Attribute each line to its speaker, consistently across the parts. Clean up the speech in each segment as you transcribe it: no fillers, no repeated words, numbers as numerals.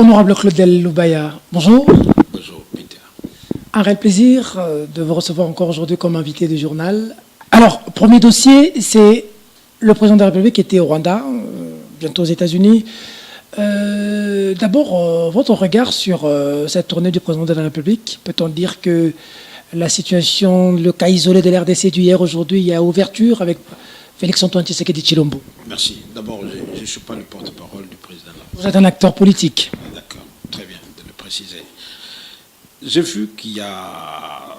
Speaker 1: Honorable Claudel Loubaya, bonjour.
Speaker 2: Bonjour, Peter.
Speaker 1: Un réel plaisir de vous recevoir encore aujourd'hui comme invité du journal. Alors, premier dossier, c'est le président de la République qui était au Rwanda, bientôt aux États-Unis. D'abord, votre regard sur cette tournée du président de la République. Peut-on dire que la situation, le cas isolé de l'RDC d'hier, aujourd'hui, il y a ouverture avec Félix-Antoine Tshisekedi Tshilombo?
Speaker 2: Merci. D'abord, je ne suis pas le porte-parole du président.
Speaker 1: Vous êtes un acteur politique.
Speaker 2: D'accord, très bien de le préciser. J'ai vu qu'il y a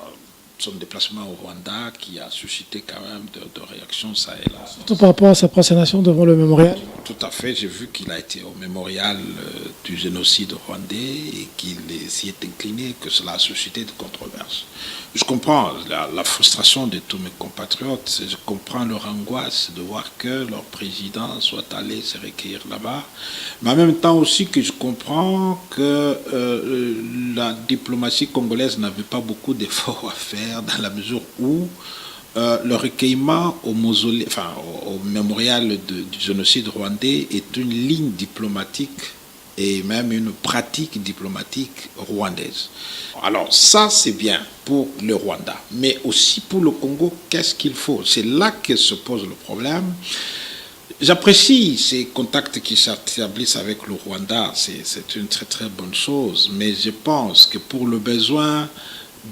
Speaker 2: son déplacement au Rwanda qui a suscité quand même de réactions, ça et là.
Speaker 1: Surtout par rapport à sa présentation devant le mémorial.
Speaker 2: Tout à fait, j'ai vu qu'il a été au mémorial du génocide rwandais et qu'il s'y est incliné, que cela a suscité de controverses. Je comprends la frustration de tous mes compatriotes, je comprends leur angoisse de voir que leur président soit allé se recueillir là-bas, mais en même temps aussi que je comprends que la diplomatie congolaise n'avait pas beaucoup d'efforts à faire dans la mesure où le recueillement au mausolée, enfin, au mémorial du génocide rwandais est une ligne diplomatique et même une pratique diplomatique rwandaise. Alors ça, c'est bien pour le Rwanda, mais aussi pour le Congo, qu'est-ce qu'il faut? C'est là que se pose le problème. J'apprécie ces contacts qui s'établissent avec le Rwanda, c'est une très très bonne chose, mais je pense que pour le besoin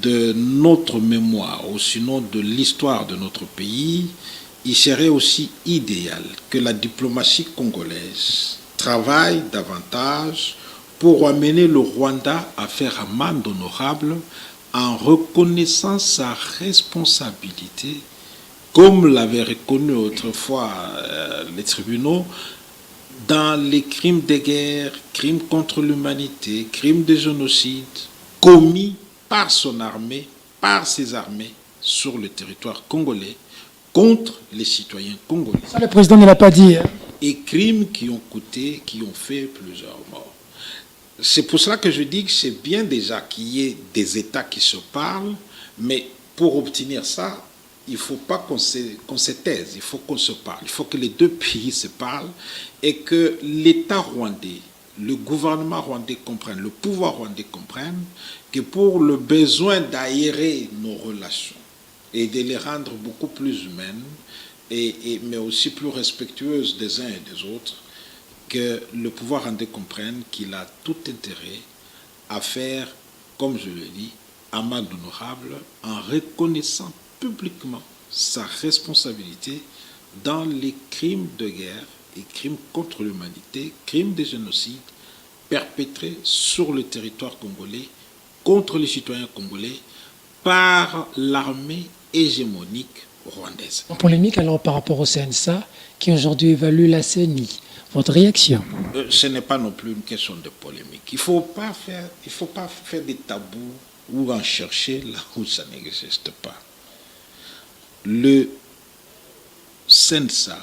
Speaker 2: de notre mémoire, ou sinon de l'histoire de notre pays, il serait aussi idéal que la diplomatie congolaise travaille davantage pour amener le Rwanda à faire amende honorable en reconnaissant sa responsabilité, comme l'avaient reconnu autrefois les tribunaux, dans les crimes de guerre, crimes contre l'humanité, crimes de génocide commis par son armée, par ses armées, sur le territoire congolais, contre les citoyens congolais.
Speaker 1: Ça, le président ne l'a pas dit.
Speaker 2: Et crimes qui ont coûté, qui ont fait plusieurs morts. C'est pour cela que je dis que c'est bien déjà qu'il y ait des États qui se parlent, mais pour obtenir ça, il ne faut pas qu'on se taise, il faut qu'on se parle. Il faut que les deux pays se parlent et que l'État rwandais, le gouvernement rwandais comprenne, le pouvoir rwandais comprenne que pour le besoin d'aérer nos relations et de les rendre beaucoup plus humaines, mais aussi plus respectueuses des uns et des autres, que le pouvoir rwandais comprenne qu'il a tout intérêt à faire, comme je le dis, amende honorable en reconnaissant publiquement sa responsabilité dans les crimes de guerre et crimes contre l'humanité, crimes de génocide perpétrés sur le territoire congolais contre les citoyens congolais par l'armée hégémonique rwandaise.
Speaker 1: En polémique alors par rapport au CNSA qui aujourd'hui évalue la CENI. Votre réaction?
Speaker 2: Ce n'est pas non plus une question de polémique. Il ne faut pas faire des tabous ou en chercher là où ça n'existe pas. Le CNSA,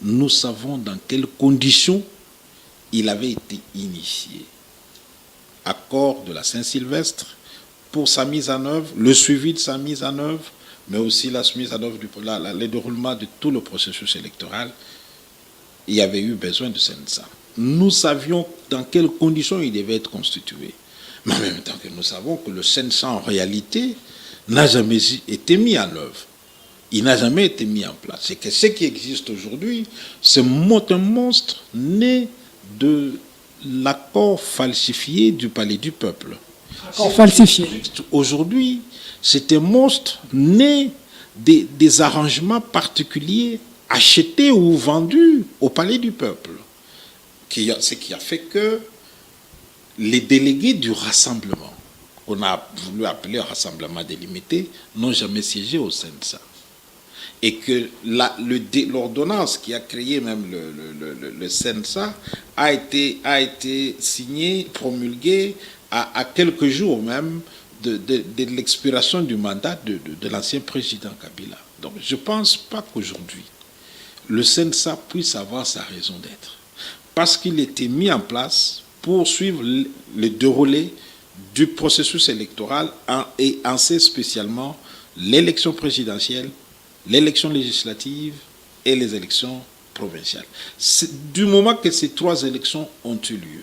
Speaker 2: nous savons dans quelles conditions il avait été initié. Accord de la Saint-Sylvestre pour sa mise en œuvre, le suivi de sa mise en œuvre, mais aussi la mise en œuvre, le déroulement de tout le processus électoral. Il y avait eu besoin de CNSA. Nous savions dans quelles conditions il devait être constitué. Mais en même temps que nous savons que le CNSA, en réalité, n'a jamais été mis en œuvre. Il n'a jamais été mis en place. C'est que ce qui existe aujourd'hui, c'est un monstre né de l'accord falsifié du Palais du Peuple.
Speaker 1: Accord falsifié.
Speaker 2: Aujourd'hui, c'est un monstre né des arrangements particuliers achetés ou vendus au Palais du Peuple. Ce qui a fait que les délégués du rassemblement, qu'on a voulu appeler rassemblement délimité, n'ont jamais siégé au CNSA. Et que l'ordonnance qui a créé même le CNSA a été signée, promulguée à quelques jours même de l'expiration du mandat de l'ancien président Kabila. Donc je ne pense pas qu'aujourd'hui le CNSA puisse avoir sa raison d'être. Parce qu'il était mis en place pour suivre le déroulé du processus électoral et en sait spécialement l'élection présidentielle, l'élection législative et les élections provinciales. Du moment que ces trois élections ont eu lieu,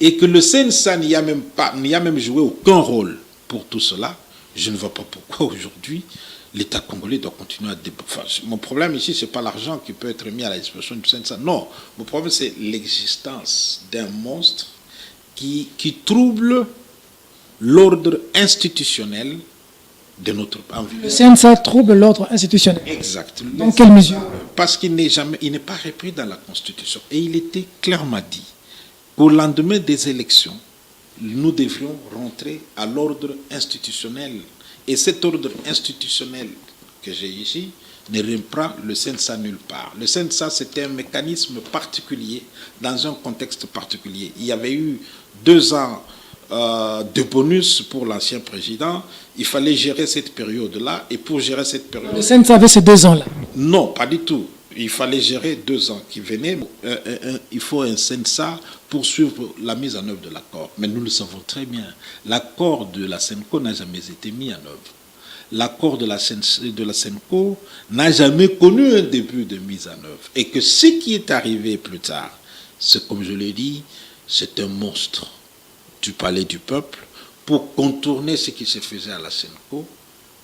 Speaker 2: et que le CNSA n'y a même joué aucun rôle pour tout cela, je ne vois pas pourquoi aujourd'hui l'État congolais doit continuer à dépenser. Enfin, mon problème ici, ce n'est pas l'argent qui peut être mis à la disposition du CNSA. Non, mon problème, c'est l'existence d'un monstre qui trouble l'ordre institutionnel de notre pays.
Speaker 1: Le CNSA trouble l'ordre institutionnel.
Speaker 2: Exact.
Speaker 1: Dans quelle mesure?
Speaker 2: Parce qu'il n'est pas repris dans la Constitution. Et il était clairement dit qu'au lendemain des élections, nous devrions rentrer à l'ordre institutionnel. Et cet ordre institutionnel que j'ai ici ne reprend le CNSA nulle part. Le CNSA, c'était un mécanisme particulier, dans un contexte particulier. Il y avait eu 2 ans de bonus pour l'ancien président. Il fallait gérer cette période-là. Et pour gérer cette période...
Speaker 1: Le CNSA avait ces 2 ans-là?
Speaker 2: Non, pas du tout. Il fallait gérer 2 ans qui venaient. Il faut un CNSA pour suivre la mise en œuvre de l'accord. Mais nous le savons très bien. L'accord de la CENCO n'a jamais été mis en œuvre. L'accord de la CENCO n'a jamais connu un début de mise en œuvre. Et que ce qui est arrivé plus tard, c'est comme je l'ai dit, c'est un monstre du palais du peuple pour contourner ce qui se faisait à la CENCO.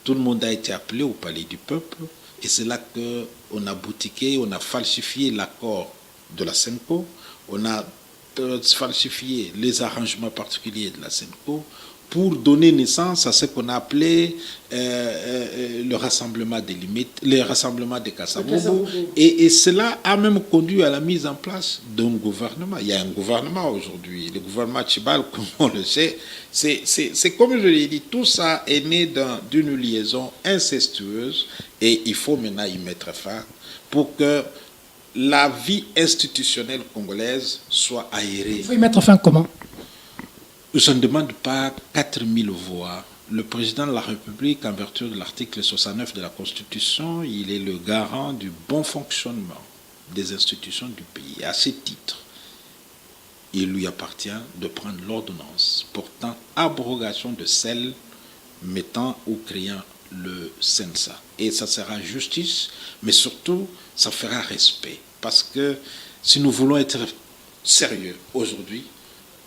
Speaker 2: Tout le monde a été appelé au palais du peuple. Et c'est là qu'on a boutiqué, on a falsifié l'accord de la CENCO, on a falsifié les arrangements particuliers de la CENCO pour donner naissance à ce qu'on a appelé le rassemblement des limites, le rassemblement des Kassabobo. Et cela a même conduit à la mise en place d'un gouvernement. Il y a un gouvernement aujourd'hui, le gouvernement Tchibal, comme on le sait. C'est comme je l'ai dit, tout ça est né d'une liaison incestueuse et il faut maintenant y mettre fin pour que la vie institutionnelle congolaise soit aérée.
Speaker 1: Il faut y mettre fin comment?
Speaker 2: Je ne demande pas 4000 voix. Le président de la République, en vertu de l'article 69 de la Constitution, il est le garant du bon fonctionnement des institutions du pays. Et à ce titre, il lui appartient de prendre l'ordonnance portant abrogation de celle mettant ou créant le CNSA. Et ça sera justice, mais surtout, ça fera respect. Parce que si nous voulons être sérieux aujourd'hui,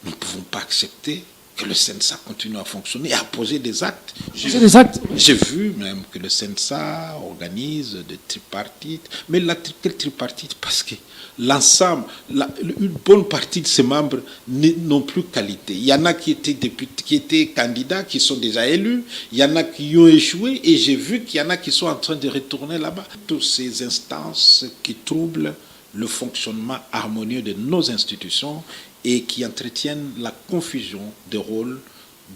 Speaker 2: nous ne pouvons pas accepter que le CNSA continue à fonctionner et à poser des actes. J'ai vu même que le CNSA organise des tripartites. Mais quelle tripartite? Parce que l'ensemble, une bonne partie de ses membres n'ont plus qualité. Il y en a qui étaient députés, qui étaient candidats, qui sont déjà élus. Il y en a qui ont échoué. Et j'ai vu qu'il y en a qui sont en train de retourner là-bas. Toutes ces instances qui troublent le fonctionnement harmonieux de nos institutions et qui entretiennent la confusion des rôles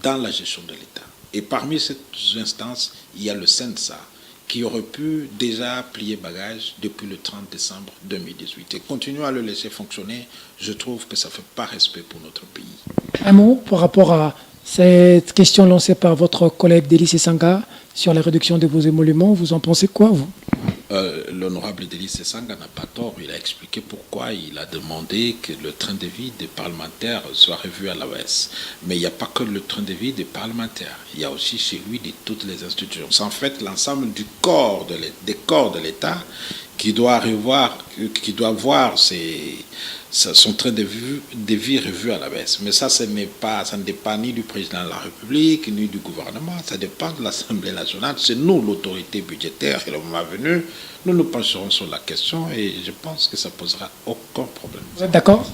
Speaker 2: dans la gestion de l'État. Et parmi ces instances, il y a le CNSA, qui aurait pu déjà plier bagage depuis le 30 décembre 2018. Et continuer à le laisser fonctionner, je trouve que ça ne fait pas respect pour notre pays.
Speaker 1: Un mot par rapport à cette question lancée par votre collègue Délice Essanga sur la réduction de vos émoluments. Vous en pensez quoi, vous?
Speaker 2: L'honorable Délice Essanga n'a pas tort. Il a expliqué pourquoi il a demandé que le train de vie des parlementaires soit revu à la baisse. Mais il n'y a pas que le train de vie des parlementaires. Il y a aussi celui de toutes les institutions. C'est en fait l'ensemble des corps de l'État qui doit voir son train de vie revu à la baisse. Mais ça ne dépend ni du président de la République, ni du gouvernement. Ça dépend de l'Assemblée nationale. C'est nous, l'autorité budgétaire, et le moment venu, nous nous pencherons sur la question et je pense que ça ne posera aucun problème.
Speaker 1: Vous êtes d'accord?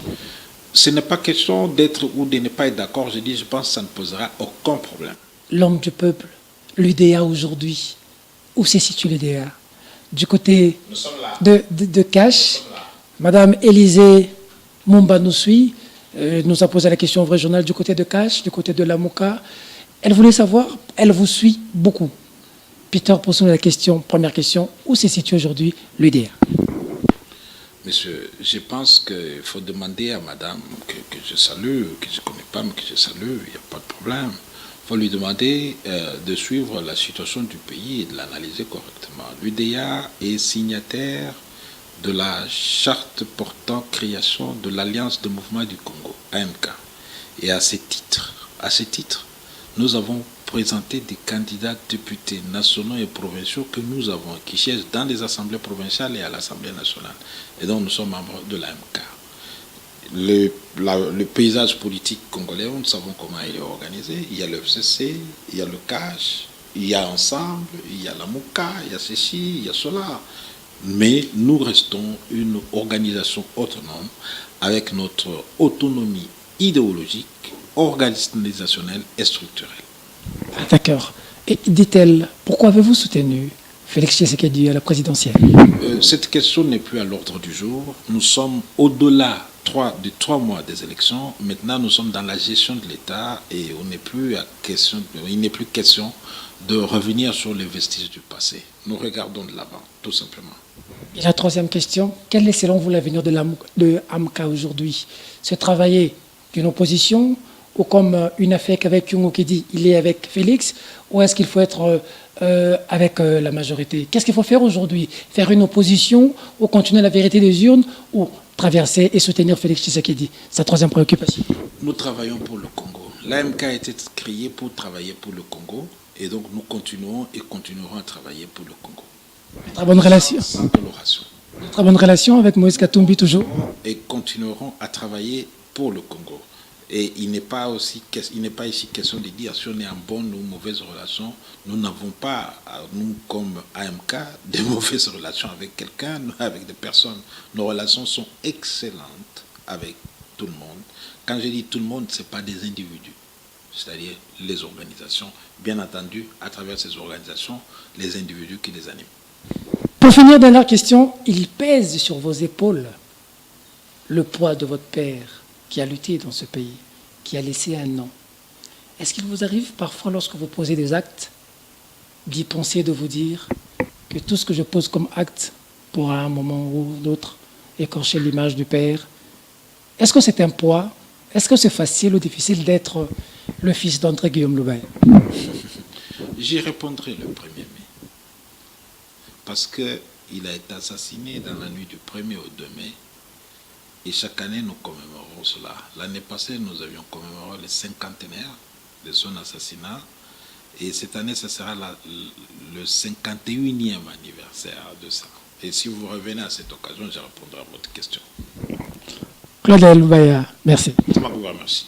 Speaker 2: Ce n'est pas question d'être ou de ne pas être d'accord. Je pense que ça ne posera aucun problème.
Speaker 1: L'homme du peuple, l'UDA aujourd'hui, où se situe l'UDA? Du côté de Cash, Madame Élisée Mumba nous suit, nous a posé la question au vrai journal du côté de Cash, du côté de Lamuka. Elle voulait savoir, elle vous suit beaucoup. Peter, posons la question, première question, où se situe aujourd'hui l'UDA?
Speaker 2: Monsieur, je pense qu'il faut demander à madame que je salue, que je ne connais pas, mais que je salue, il n'y a pas de problème. Il faut lui demander de suivre la situation du pays et de l'analyser correctement. L'UDA est signataire de la charte portant création de l'Alliance de mouvements du Congo, AMK. Et à ce titre, nous avons présenté des candidats députés nationaux et provinciaux que nous avons, qui siègent dans les assemblées provinciales et à l'Assemblée nationale. Et donc nous sommes membres de l'AMK. le paysage politique congolais, nous savons comment il est organisé. Il y a le FCC, il y a le CACH, il y a Ensemble, il y a la MOUCA, il y a ceci, il y a cela. Mais nous restons une organisation autonome avec notre autonomie idéologique, organisationnelle et structurelle.
Speaker 1: Ah, d'accord. Et dit-elle, pourquoi avez-vous soutenu Félix Tshisekedi à la présidentielle?
Speaker 2: Cette question n'est plus à l'ordre du jour. Nous sommes au-delà de 3 mois des élections. Maintenant, nous sommes dans la gestion de l'État et il n'est plus question de revenir sur les vestiges du passé. Nous regardons de l'avant, tout simplement.
Speaker 1: Et la troisième question, quel est selon vous l'avenir de AMCA aujourd'hui? Se travailler d'une opposition ou comme une affaire avec Yungo qui dit il est avec Félix, ou est-ce qu'il faut être avec la majorité? Qu'est-ce qu'il faut faire aujourd'hui? Faire une opposition ou continuer la vérité des urnes ou traverser et soutenir Félix Tshisekedi? Sa troisième préoccupation.
Speaker 2: Nous travaillons pour le Congo. L'AMK a été créée pour travailler pour le Congo et donc nous continuons et continuerons à travailler pour le Congo.
Speaker 1: Très bonne relation.
Speaker 2: Sans coloration.
Speaker 1: Très bonne relation avec Moïse Katumbi toujours.
Speaker 2: Et continuerons à travailler pour le Congo. Et il n'est pas ici question de dire si on est en bonne ou mauvaise relation. Nous n'avons pas, nous comme AMK, de mauvaises relations avec quelqu'un, avec des personnes. Nos relations sont excellentes avec tout le monde. Quand je dis tout le monde, ce n'est pas des individus, c'est-à-dire les organisations. Bien entendu, à travers ces organisations, les individus qui les animent.
Speaker 1: Pour finir, dernière question, il pèse sur vos épaules le poids de votre père qui a lutté dans ce pays, qui a laissé un nom. Est-ce qu'il vous arrive parfois, lorsque vous posez des actes, d'y penser, de vous dire que tout ce que je pose comme acte pourra à un moment ou d'autre écorcher l'image du père? Est-ce que c'est un poids? Est-ce que c'est facile ou difficile d'être le fils d'André Guillaume Loubaya?
Speaker 2: J'y répondrai le 1er mai. Parce qu'il a été assassiné dans la nuit du 1er au 2 mai. Et chaque année, nous commémorons cela. L'année passée, nous avions commémoré le 50e de son assassinat. Et cette année, ce sera le 51e anniversaire de ça. Et si vous revenez à cette occasion, je répondrai à votre question.
Speaker 1: Claude Loubaya, merci.
Speaker 2: Merci.